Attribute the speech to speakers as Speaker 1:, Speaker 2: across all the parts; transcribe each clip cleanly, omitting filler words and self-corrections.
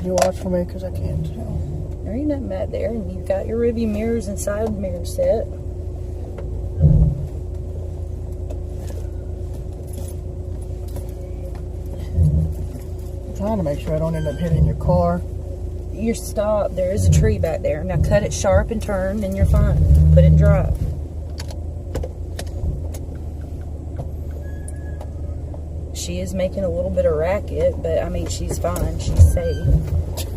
Speaker 1: You watch for me because I can't tell.
Speaker 2: There ain't nothing back there, and you've got your rearview mirrors and side mirror set.
Speaker 1: I'm trying to make sure I don't end up hitting your car.
Speaker 2: Your stop, there is a tree back there. Now cut it sharp and turn, and you're fine. Put it in drive. She is making a little bit of racket, but I mean, she's fine. She's safe.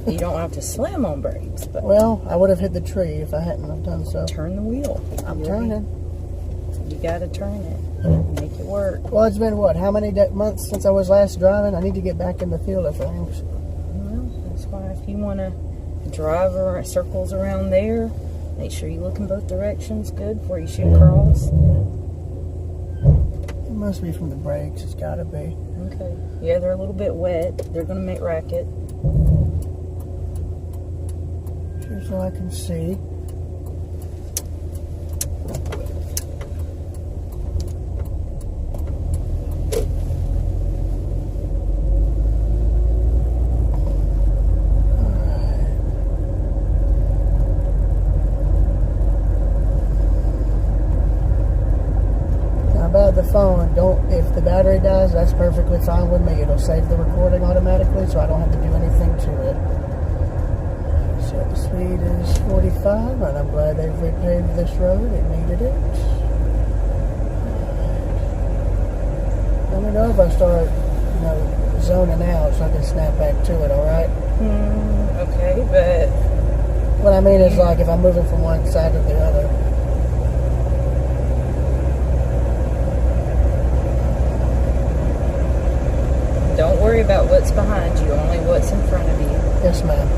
Speaker 2: You don't have to slam on brakes, but
Speaker 1: Well, I would have hit the tree if I hadn't have done so.
Speaker 2: turn the wheel.
Speaker 1: I'm turning.
Speaker 2: You gotta turn it. Make it work.
Speaker 1: Well, it's been what? How many months since I was last driving? I need to get back in the field of things.
Speaker 2: Well, that's why if you want to drive around, circles around there, make sure you look in both directions. Good before you shoot across.
Speaker 1: It must be from the brakes. It's got to be.
Speaker 2: Okay. Yeah, they're a little bit wet. They're gonna make racket.
Speaker 1: Just so I can see. About the phone, if the battery dies, that's perfectly fine with me. It'll save the recording automatically, so I don't have to do anything to it. So the speed is 45, and I'm glad they've repaved this road. It needed it. Let me know if I start, zoning out, so I can snap back to it. All right?
Speaker 2: Okay, but
Speaker 1: What I mean is, like, if I'm moving from one side to the other.
Speaker 2: don't worry about what's behind you, only what's in front of you.
Speaker 1: Yes, ma'am.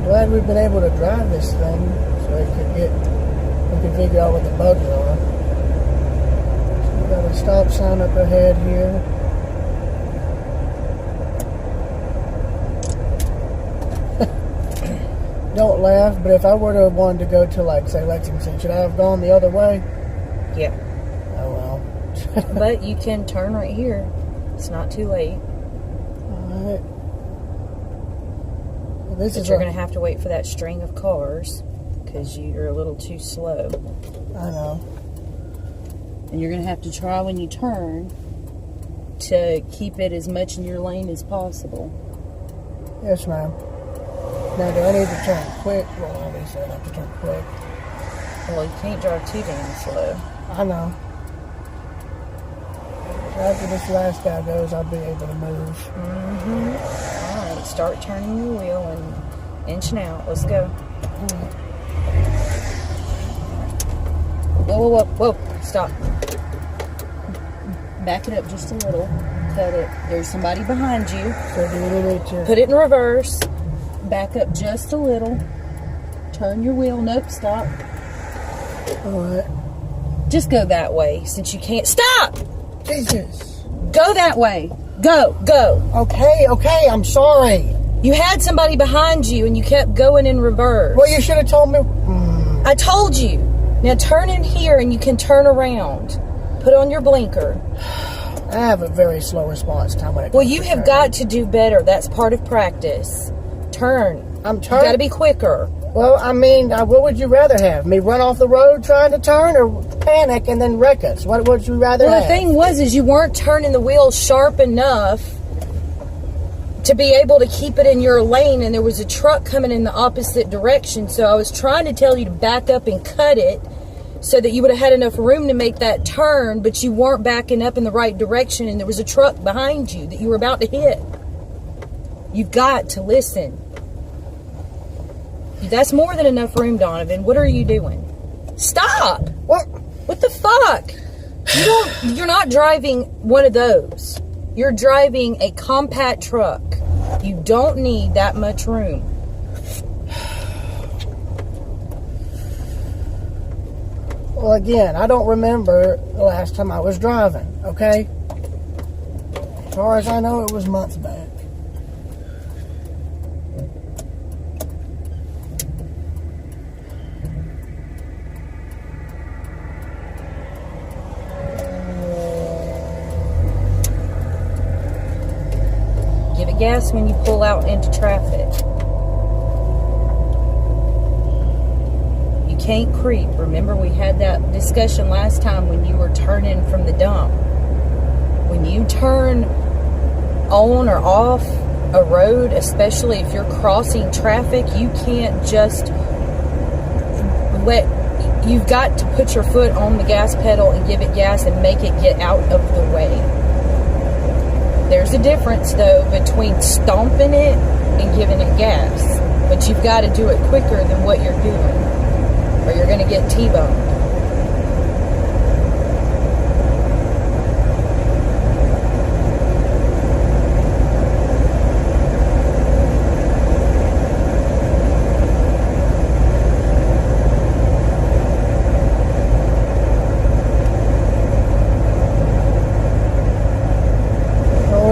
Speaker 1: Glad we've been able to drive this thing so we can figure out what the bugs are. So we got a stop sign up ahead here. Don't laugh, but if I were to have wanted to go to, like, say, Lexington, should I have gone the other way?
Speaker 2: Yeah.
Speaker 1: Oh, well.
Speaker 2: But you can turn right here. It's not too late.
Speaker 1: Alright. This
Speaker 2: But
Speaker 1: is
Speaker 2: you're going to have to wait for that string of cars because you're a little too slow.
Speaker 1: I know.
Speaker 2: And you're going to have to try when you turn to keep it as much in your lane as possible.
Speaker 1: Yes, ma'am. Now, do I need to turn quick? Well, obviously I have to turn quick.
Speaker 2: Well, you can't drive too damn slow.
Speaker 1: I know. So after this last guy goes, I'll be able to move.
Speaker 2: Mm-hmm. All right, start turning your wheel and inching out. Let's go. Whoa, whoa, whoa, whoa. Stop. Back it up just a little. Cut it. There's somebody behind you.
Speaker 1: So do we need to...
Speaker 2: Put it in reverse. Back up just a little. Turn your wheel. Nope, stop.
Speaker 1: Alright.
Speaker 2: Just go that way since you can't. Stop!
Speaker 1: Jesus.
Speaker 2: Go that way. Go, go.
Speaker 1: Okay, I'm sorry.
Speaker 2: You had somebody behind you and you kept going in reverse.
Speaker 1: Well, you should have told me...
Speaker 2: I told you. Now turn in here and you can turn around. Put on your blinker.
Speaker 1: I have a very slow response time when it comes
Speaker 2: Well, you
Speaker 1: to
Speaker 2: have
Speaker 1: turning.
Speaker 2: got to do better. That's part of practice. Turn.
Speaker 1: I'm
Speaker 2: You
Speaker 1: turning.
Speaker 2: got to be quicker.
Speaker 1: Well, I mean, what would you rather have? Me run off the road trying to turn or panic and then wreck us? What would you rather
Speaker 2: Well,
Speaker 1: have?
Speaker 2: the thing is you weren't turning the wheel sharp enough to be able to keep it in your lane, and there was a truck coming in the opposite direction, so I was trying to tell you to back up and cut it so that you would have had enough room to make that turn, but you weren't backing up in the right direction, and there was a truck behind you that you were about to hit. You've got to listen. That's more than enough room, Donovan. What are you doing? Stop! What the fuck? You're not driving one of those. You're driving a compact truck. You don't need that much room.
Speaker 1: Well, again, I don't remember the last time I was driving, okay? far as I know, it was months back.
Speaker 2: Give it gas when you pull out into traffic. You can't creep. Remember, we had that discussion last time when you were turning from the dump. When you turn on or off a road, especially if you're crossing traffic, you can't just you've got to put your foot on the gas pedal and give it gas and make it get out of the way. There's a difference, though, between stomping it and giving it gas. But you've got to do it quicker than what you're doing, or you're going to get T-boned.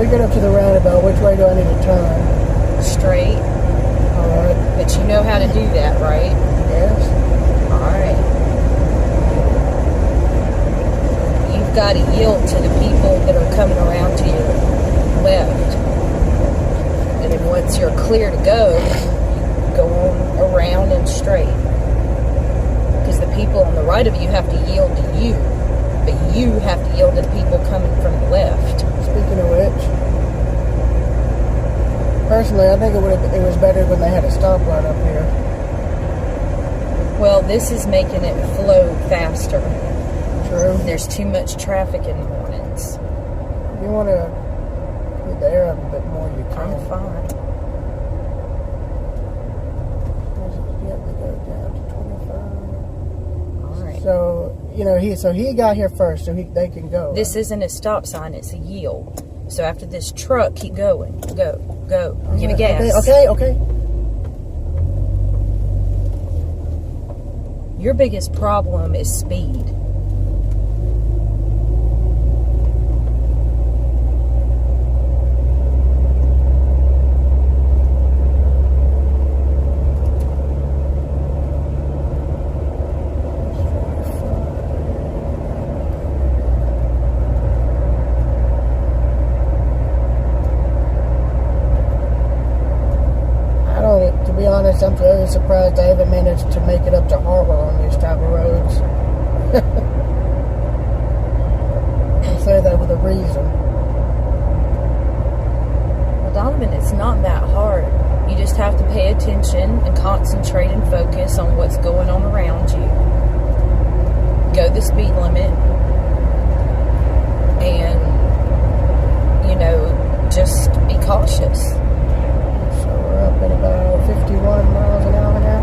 Speaker 1: Get up to the roundabout, which way do I need to turn?
Speaker 2: Straight.
Speaker 1: Alright.
Speaker 2: But you know how to do that, right?
Speaker 1: Yes.
Speaker 2: Alright. You've got to yield to the people that are coming around to your left. And then once you're clear to go, you go on around and straight. Because the people on the right of you have to yield to you. But you have to yield to the people coming from the left.
Speaker 1: Speaking of which, personally, I think it was better when they had a stoplight up here.
Speaker 2: Well, this is making it flow faster.
Speaker 1: True.
Speaker 2: There's too much traffic in the mornings.
Speaker 1: If you want to get the air up a bit more, you can.
Speaker 2: I'm fine.
Speaker 1: Yeah, we go down to 25.
Speaker 2: All right.
Speaker 1: So, he got here first, so they can go.
Speaker 2: This isn't a stop sign, it's a yield. So after this truck, keep going. Go. Give it gas.
Speaker 1: Okay.
Speaker 2: Your biggest problem is speed.
Speaker 1: I'm very surprised I haven't managed to make it up to Harbor on these type of roads. I say that with a reason.
Speaker 2: Well, Donovan, it's not that hard. You just have to pay attention and concentrate and focus on what's going on around you. Go the speed limit. And, just be cautious.
Speaker 1: So we're up at about 51 miles an hour now.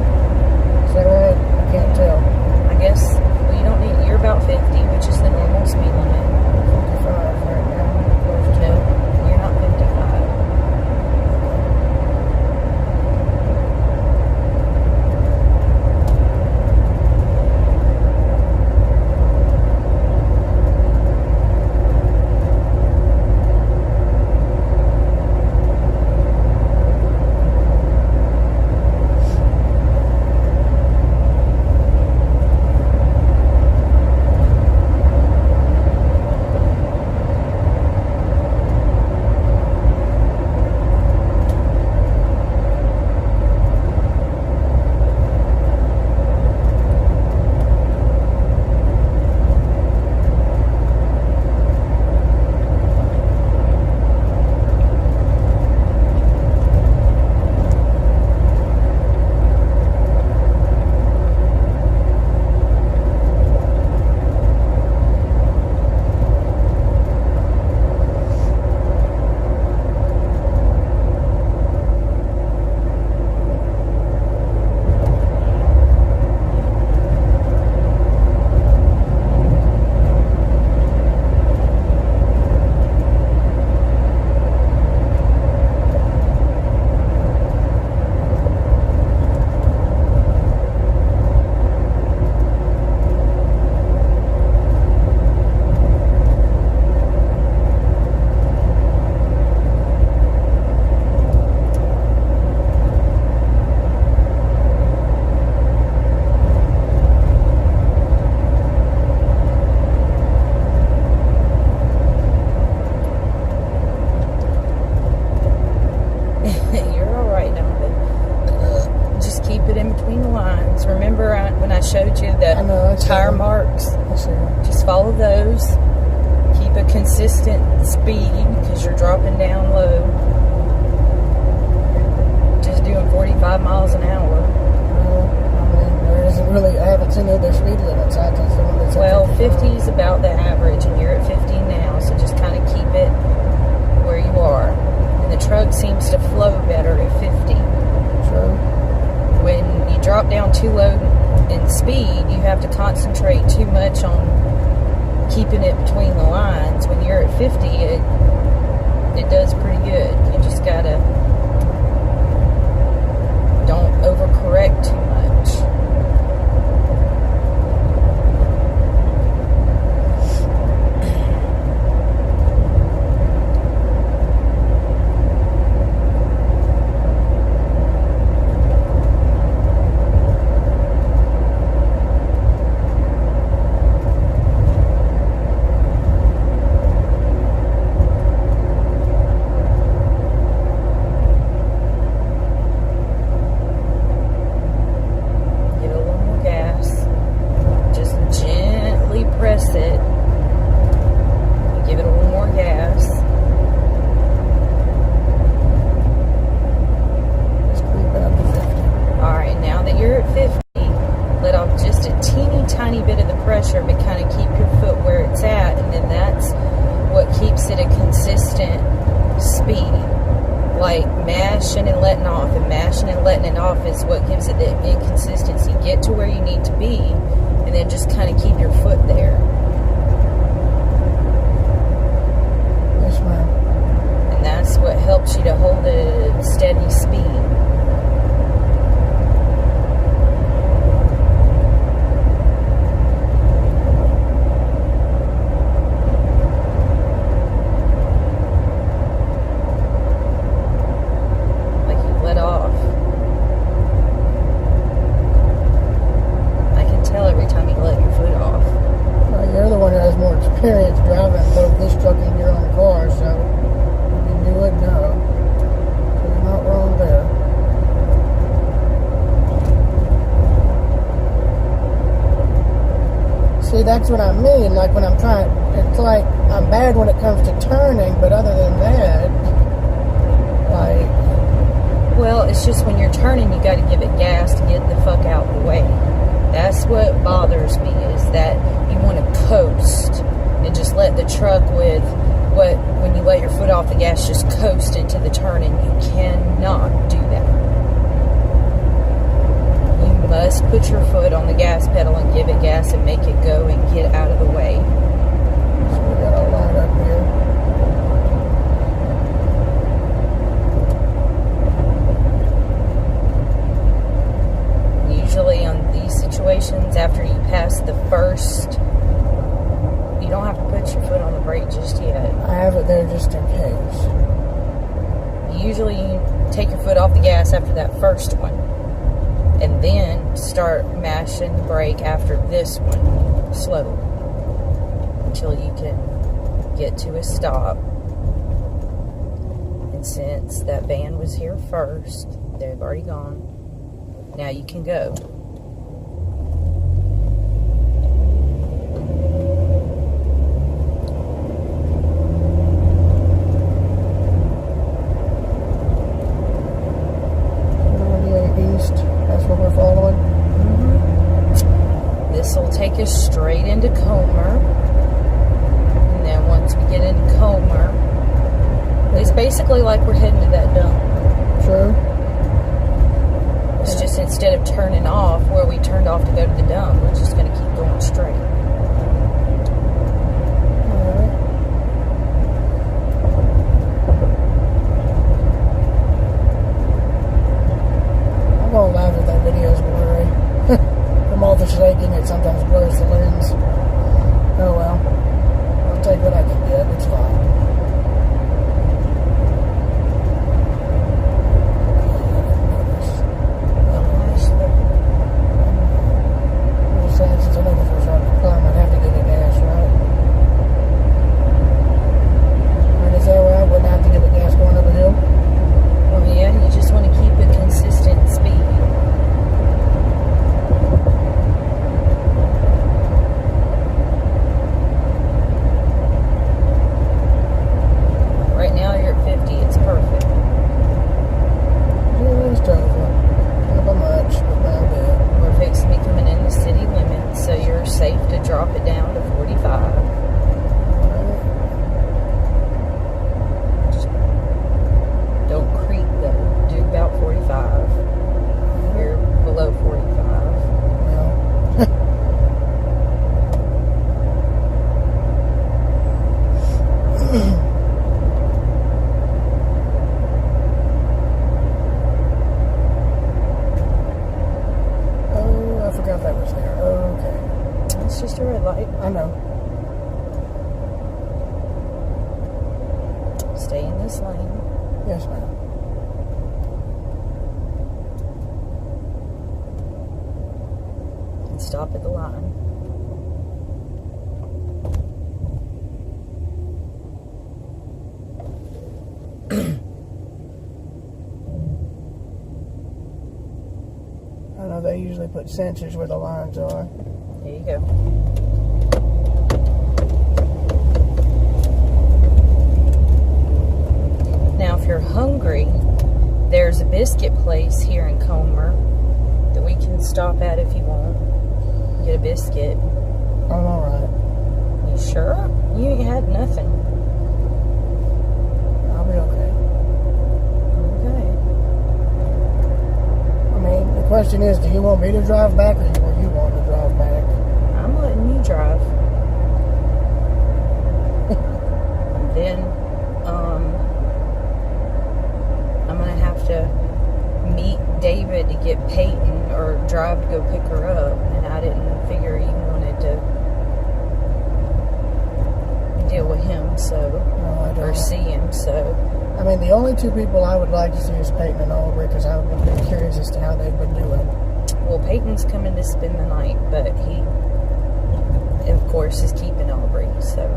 Speaker 1: Is that right? I can't tell.
Speaker 2: I guess, you're about 50, which is the normal speed limit.
Speaker 1: 55 right now. Close to
Speaker 2: No, you're not 55. tire marks.
Speaker 1: I see them.
Speaker 2: Just follow those. Keep a consistent speed because you're dropping down low. Just doing 45 miles an hour.
Speaker 1: Well, I mean, there isn't really, I haven't seen other speed limits. I just the one that's at
Speaker 2: Well,
Speaker 1: 55.
Speaker 2: 50 is about the average, and you're at 50 now, so just kind of keep it where you are. And the truck seems to flow better at 50.
Speaker 1: True.
Speaker 2: When you drop down too low in speed, you have to concentrate too much on keeping it between the lines. When you're at 50, it does pretty good. You just gotta don't overcorrect too much. But kind of keep your foot where it's at, and then that's what keeps it a consistent speed. Like mashing and letting off, and mashing and letting it off is what gives it the inconsistency. Get to where you need to be, and then just kind of keep your foot there.
Speaker 1: Yes, ma'am.
Speaker 2: And that's what helps you to hold a steady speed.
Speaker 1: Experience driving both this truck and your own car, so you would know. So you're not wrong there. See, that's what I mean. Like when I'm trying, it's like I'm bad when it comes to turning, but other than that, like.
Speaker 2: Well, it's just when you're turning, you got to give it gas to get the fuck out of the way. That's what bothers me, is that you want to coast and just let the truck when you let your foot off the gas, just coast into the turn, and you cannot do that. You must put your foot on the gas pedal and give it gas and make it go and get out of the way.
Speaker 1: So we got a lot up here.
Speaker 2: Usually on these situations, after you pass the first, you don't have to put your foot on the brake just yet.
Speaker 1: I have it there just in case.
Speaker 2: Usually you take your foot off the gas after that first one, and then start mashing the brake after this one, slowly, until you can get to a stop. And since that van was here first, they've already gone. Now you can go.
Speaker 1: East, that's what we're following.
Speaker 2: This will take us straight into Comer. And then once we get into Comer, it's basically like we're heading to that dump.
Speaker 1: True.
Speaker 2: It's just instead of turning off where we turned off to go to the dump, we're just going to keep going straight.
Speaker 1: Alright. I'm going to laugh at that video's blurry. From all the shaking, it sometimes blurs the lens. Oh well. I'll take what I can get. It's fine. Since it's another first Oh, I forgot that was there. Oh, okay.
Speaker 2: It's just a red light.
Speaker 1: I know.
Speaker 2: Stay in this lane.
Speaker 1: Yes, ma'am.
Speaker 2: And stop at the line.
Speaker 1: I know they usually put sensors where the lines are.
Speaker 2: There you go. Now, if you're hungry, there's a biscuit place here in Comer that we can stop at if you want. Get a biscuit.
Speaker 1: I'm alright.
Speaker 2: You sure? You ain't had nothing.
Speaker 1: I'll be okay.
Speaker 2: Okay.
Speaker 1: I mean, the question is, do you want me to drive back or do you want to drive back?
Speaker 2: I'm letting you drive. Then, I'm gonna have to meet David to get Peyton or drive to go pick her up, and I didn't figure you wanted to deal with him, so
Speaker 1: No, I don't.
Speaker 2: or see him, so
Speaker 1: I mean, the only two people I would like to see is Peyton and Aubrey because I would be curious as to how they've been doing.
Speaker 2: well, Peyton's coming to spend the night, but he, of course, is keeping Aubrey, so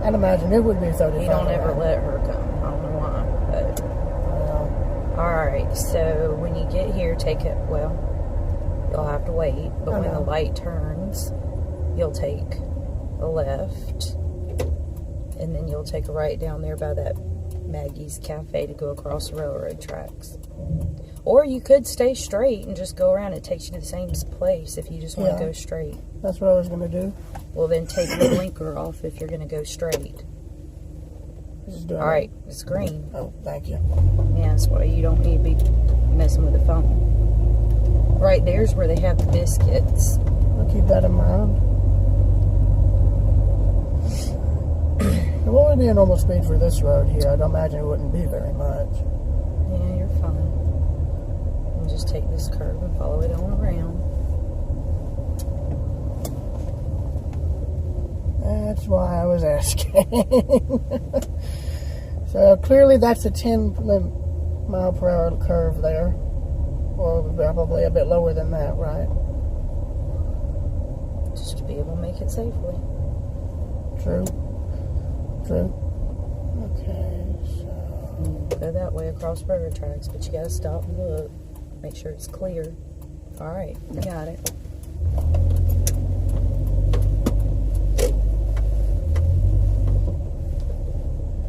Speaker 1: I'd imagine it would be 35.
Speaker 2: he don't ever
Speaker 1: hours.
Speaker 2: let her come. I don't know why, but.
Speaker 1: Well,
Speaker 2: Alright, so when you get here, take it, well, you'll have to wait, but
Speaker 1: I
Speaker 2: when the
Speaker 1: know.
Speaker 2: light turns, you'll take a left, and then you'll take a right down there by that Maggie's Cafe to go across the railroad tracks. Or you could stay straight and just go around. It takes you to the same place if you just want
Speaker 1: Yeah.
Speaker 2: to go straight.
Speaker 1: that's what I was going to do.
Speaker 2: Well, then take the blinker off if you're going to go straight.
Speaker 1: Just doing
Speaker 2: Alright, it's green.
Speaker 1: it. Oh, thank you.
Speaker 2: Yeah, that's why you don't need to be messing with the phone. Right there's where they have the biscuits.
Speaker 1: I'll keep that in mind. And what would be a normal speed for this road here? I'd imagine it wouldn't be very much.
Speaker 2: Yeah, you're fine. And just take this curve and follow it on around.
Speaker 1: That's why I was asking. So clearly that's a 10 mile per hour curve there. Or probably a bit lower than that, right?
Speaker 2: Just to be able to make it safely.
Speaker 1: True. True. Okay, so...
Speaker 2: Go that way across railroad tracks, but you gotta stop and look. Make sure it's clear. Alright, you got it.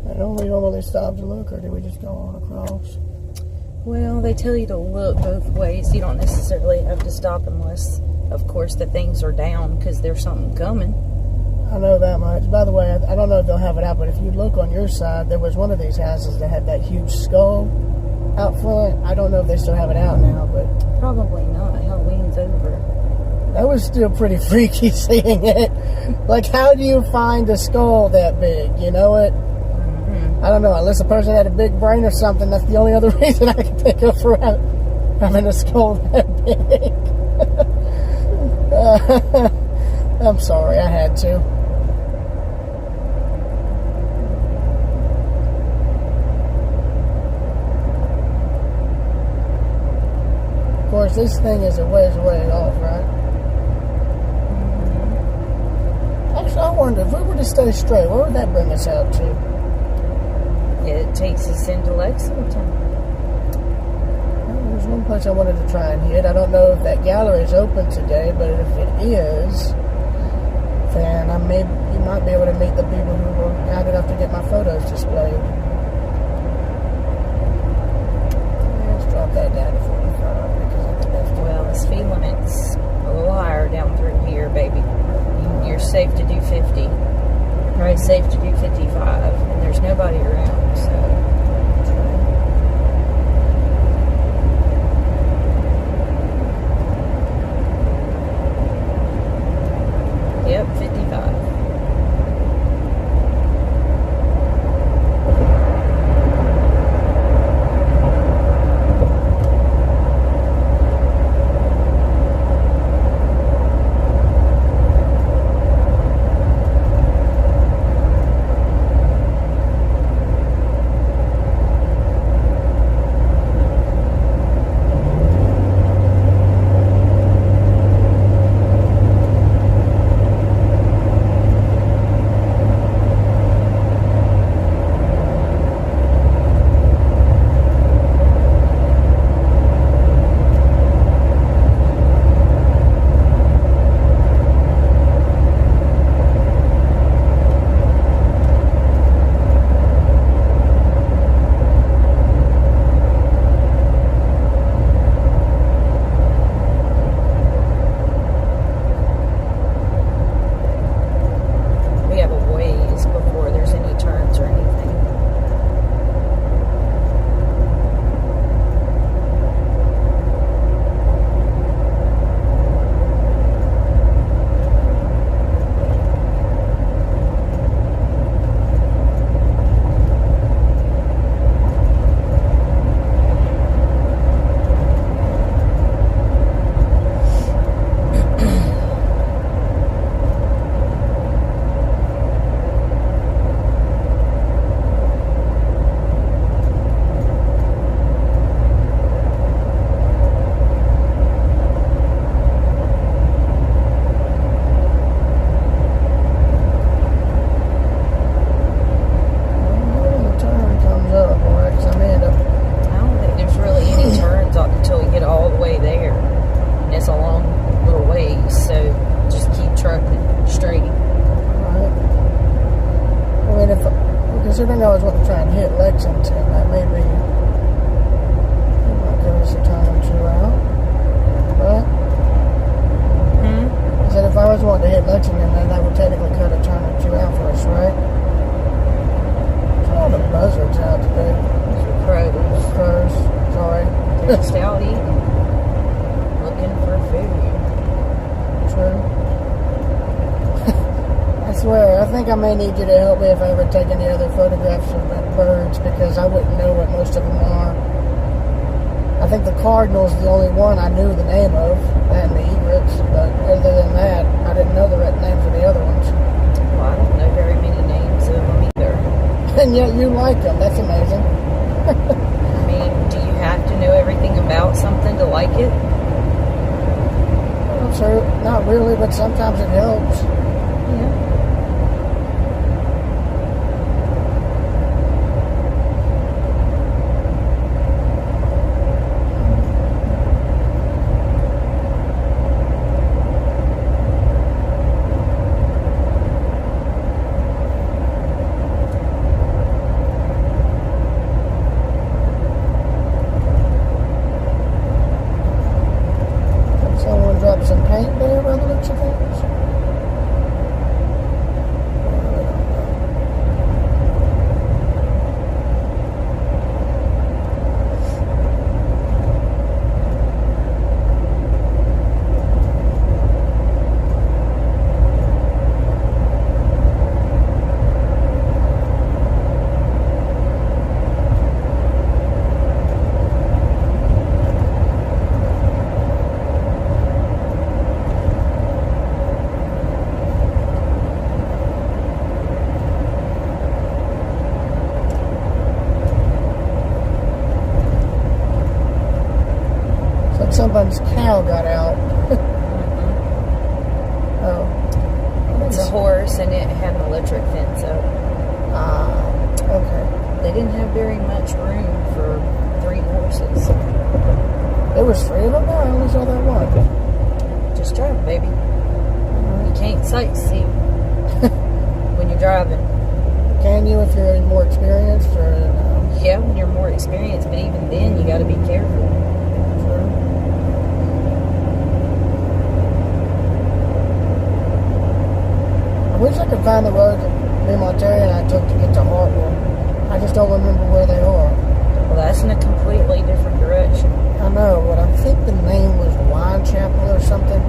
Speaker 1: And don't we normally stop to look, or do we just go on across?
Speaker 2: Well, they tell you to look both ways. You don't necessarily have to stop unless, of course, the things are down because there's something coming.
Speaker 1: I know that much. By the way, I don't know if they'll have it out, but if you look on your side, there was one of these houses that had that huge skull out front. I don't know if they still have it out now, but
Speaker 2: Probably not. Halloween's over.
Speaker 1: that was still pretty freaky seeing it. Like, how do you find a skull that big? You know what? I don't know. Unless a person had a big brain or something, that's the only other reason I can think of for having a skull that big. I'm sorry, I had to. Of course, this thing is a ways away off, right? Actually, I wonder, if we were to stay straight, where would that bring us out to?
Speaker 2: It takes us into Lexington.
Speaker 1: Well, there's one place I wanted to try and hit. I don't know if that gallery is open today, but if it is, then you might be able to meet the people who were kind enough to get my photos displayed. Let's drop that down to 45 because I think that's
Speaker 2: Well, the speed limit's a little higher down through here, baby. You're safe to do 50. Probably safe to do 55, and there's nobody around, so. Yep, 55.
Speaker 1: considering I was going to try and hit Lexington, that may be, might give us a time or two out. But I said if I was wanting to hit Lexington, then that would technically cut a turn or two out for us, right? There's all the buzzards out today.
Speaker 2: Crows.
Speaker 1: Crows. Sorry.
Speaker 2: They're just out eating. Looking for food.
Speaker 1: True. I swear, I think I may need you to help me if I ever take any other photographs of birds, because I wouldn't know what most of them are. I think the cardinal's the only one I knew the name of, and the egrets, but other than that, I didn't know the names of the other ones.
Speaker 2: Well, I don't know very many names of them either.
Speaker 1: And yet you like them. That's amazing.
Speaker 2: I mean, do you have to know everything about something to like it?
Speaker 1: Well, sure, not really, but sometimes it helps.
Speaker 2: Yeah.
Speaker 1: Someone dropped some paint there by the looks of things. Someone's cow got out. Oh.
Speaker 2: It's a horse, and it had an electric fence up.
Speaker 1: Okay.
Speaker 2: They didn't have very much room for 3 horses.
Speaker 1: There was 3 of them there? I only saw that one.
Speaker 2: Just drive, baby. You can't sightsee when you're driving.
Speaker 1: Can you if you're more experienced, or no?
Speaker 2: Yeah, when you're more experienced, but even then, you got to be careful.
Speaker 1: True. I wish I could find the road that me and Monterey and I took to get to Hartwell. I just don't remember where they are.
Speaker 2: Well, that's in a completely different direction.
Speaker 1: I know, but I think the name was Wine Chapel or something.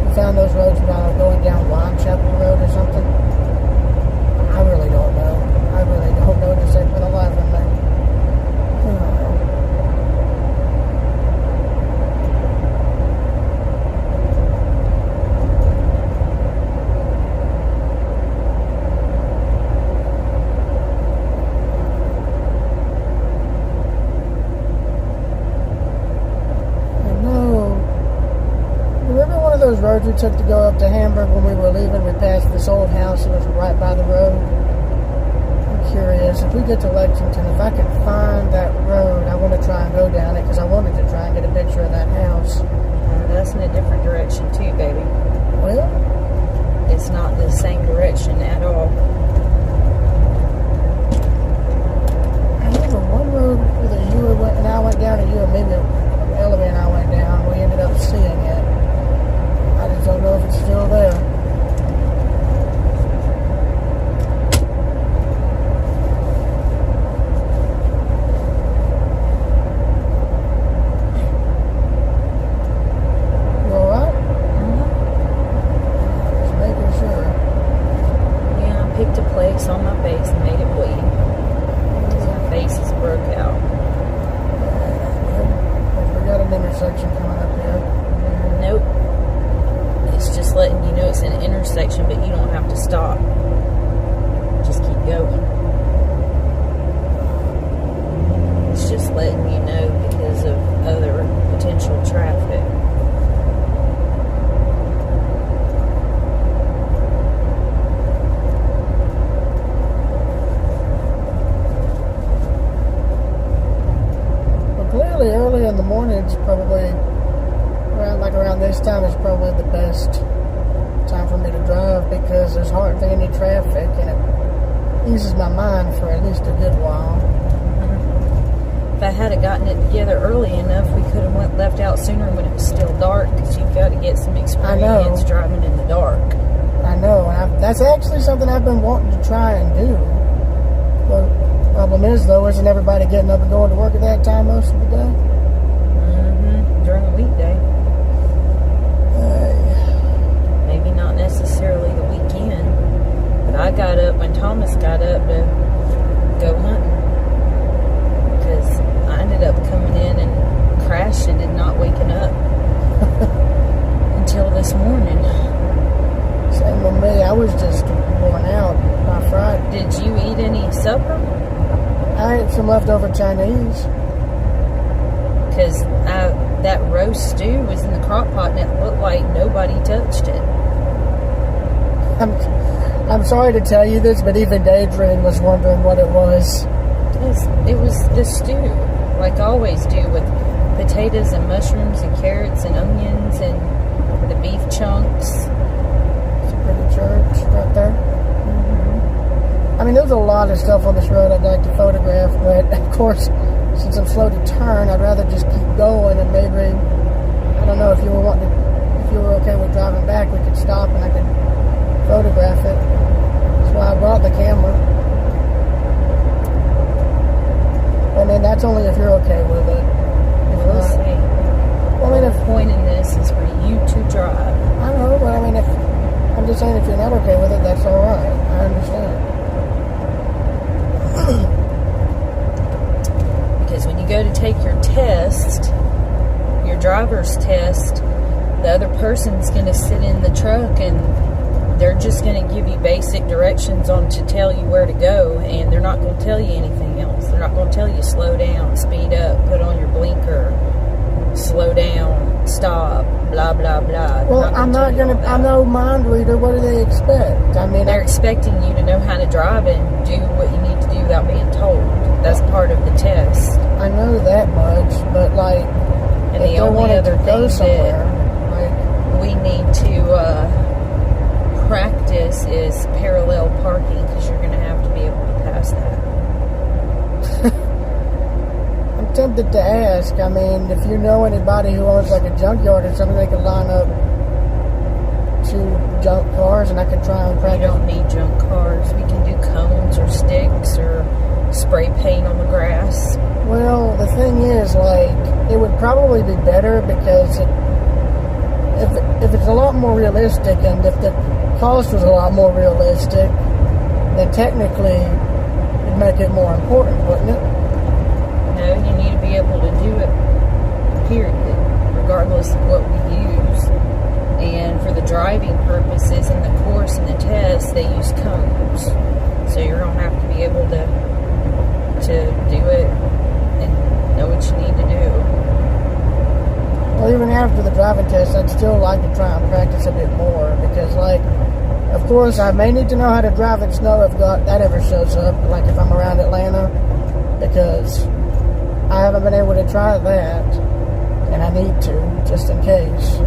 Speaker 1: We found those roads while going down Wine Chapel Road or something. I really don't know. I really don't know to say for the life of me. Those roads we took to go up to Hamburg when we were leaving, we passed this old house that was right by the road. I'm curious, if we get to Lexington, if I can find that road, I want to try and go down it, because I wanted to try and get a picture of that house.
Speaker 2: That's in a different direction too, baby.
Speaker 1: Well?
Speaker 2: It's not the same direction at all.
Speaker 1: I remember one road that you and I went down, and you and maybe Ellie and I went down, we ended up seeing it. I just don't know if it's still there. You alright? Just making sure.
Speaker 2: Yeah, I picked a place on my face and made it bleed. Because my face is broke out.
Speaker 1: We got an intersection coming up here.
Speaker 2: Nope. It's just letting you know it's an intersection, but you don't have to stop. Just keep going. It's just letting you know because of other potential traffic.
Speaker 1: Well, clearly early in the morning, it's probably around this time is probably the best time for me to drive, because there's hardly any traffic, and eases my mind for at least a good while.
Speaker 2: If I had gotten it together early enough, we could have left out sooner when it was still dark, because you've got to get some experience driving in the dark.
Speaker 1: I know, and that's actually something I've been wanting to try and do. But the problem is, though, isn't everybody getting up and going to work at that time most of the day?
Speaker 2: During a weekday. Maybe not necessarily the weekend, but I got up when Thomas got up to go hunting, because I ended up coming in and crashing and not waking up until this morning.
Speaker 1: Same with me. I was just worn out by Friday.
Speaker 2: Did you eat any supper?
Speaker 1: I ate some leftover Chinese.
Speaker 2: Because that roast stew was in the crock pot and it looked like nobody touched it.
Speaker 1: I'm sorry to tell you this, but even Daedrian was wondering what it was.
Speaker 2: It was the stew, like I always do, with potatoes and mushrooms and carrots and onions and the beef chunks.
Speaker 1: It's a pretty church right there. I mean, there's a lot of stuff on this road I'd like to photograph, but of course, since I'm slow to turn, I'd rather just keep going, and maybe, I don't know, if you were okay with driving back, we could stop and I could photograph it. That's why I brought the camera. I mean, that's only if you're okay with it.
Speaker 2: We'll see.
Speaker 1: Well, I mean,
Speaker 2: the point in this is for you to drive.
Speaker 1: I know, but I mean, I'm just saying, if you're not okay with it, that's all right. I understand.
Speaker 2: Because when you go to take your test, your driver's test, the other person's going to sit in the truck and they're just going to give you basic directions on to tell you where to go, and they're not going to tell you anything else. They're not going to tell you slow down, speed up, put on your blinker, slow down, stop, blah, blah, blah.
Speaker 1: Well, I'm no mind reader. What do they expect? I mean,
Speaker 2: they're expecting you to know how to drive and do what you need to do without being told. That's part of the test.
Speaker 1: I know that much, but like,
Speaker 2: and the only other thing that we need to practice is parallel parking, because you're going to have to be able to pass that.
Speaker 1: I'm tempted to ask. I mean, if you know anybody who owns like a junkyard or something, they could line up 2 junk cars, and I could try and practice.
Speaker 2: We don't need junk cars. We can do cones or sticks or spray paint on the grass.
Speaker 1: Well, the thing is, like, it would probably be better, because if it's a lot more realistic, and if the cost was a lot more realistic, then technically it'd make it more important, wouldn't it?
Speaker 2: No, you need to be able to do it, period, regardless of what we use. And for the driving purposes and the course and the test, they use cones. So you're going to have to be able to do it and know what you need to do.
Speaker 1: Well, even after the driving test, I'd still like to try and practice a bit more, because, like, of course, I may need to know how to drive in snow if that ever shows up, like if I'm around Atlanta, because I haven't been able to try that, and I need to, just in case.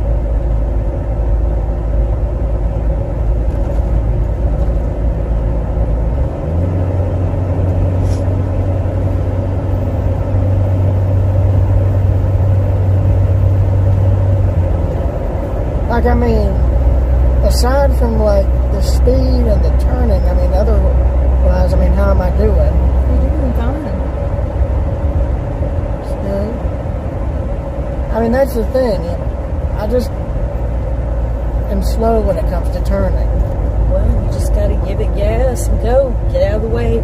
Speaker 1: Like, I mean, aside from, like, the speed and the turning, I mean, otherwise, I mean, how am I doing?
Speaker 2: You're doing fine.
Speaker 1: It's good. I mean, that's the thing. I just am slow when it comes to turning.
Speaker 2: Well, you just got to give it gas and go. Get out of the way.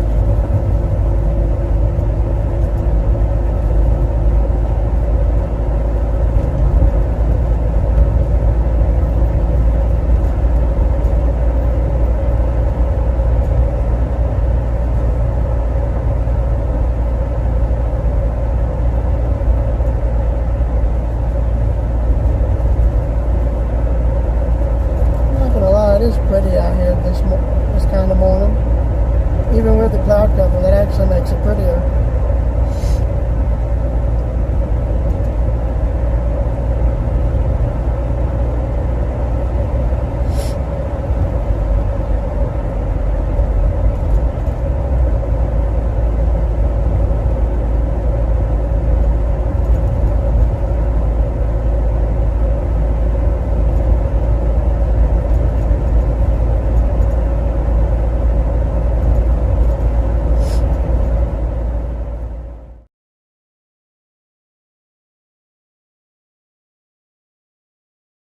Speaker 1: Pretty out here this kind of morning. Even with the cloud cover, that actually makes it prettier.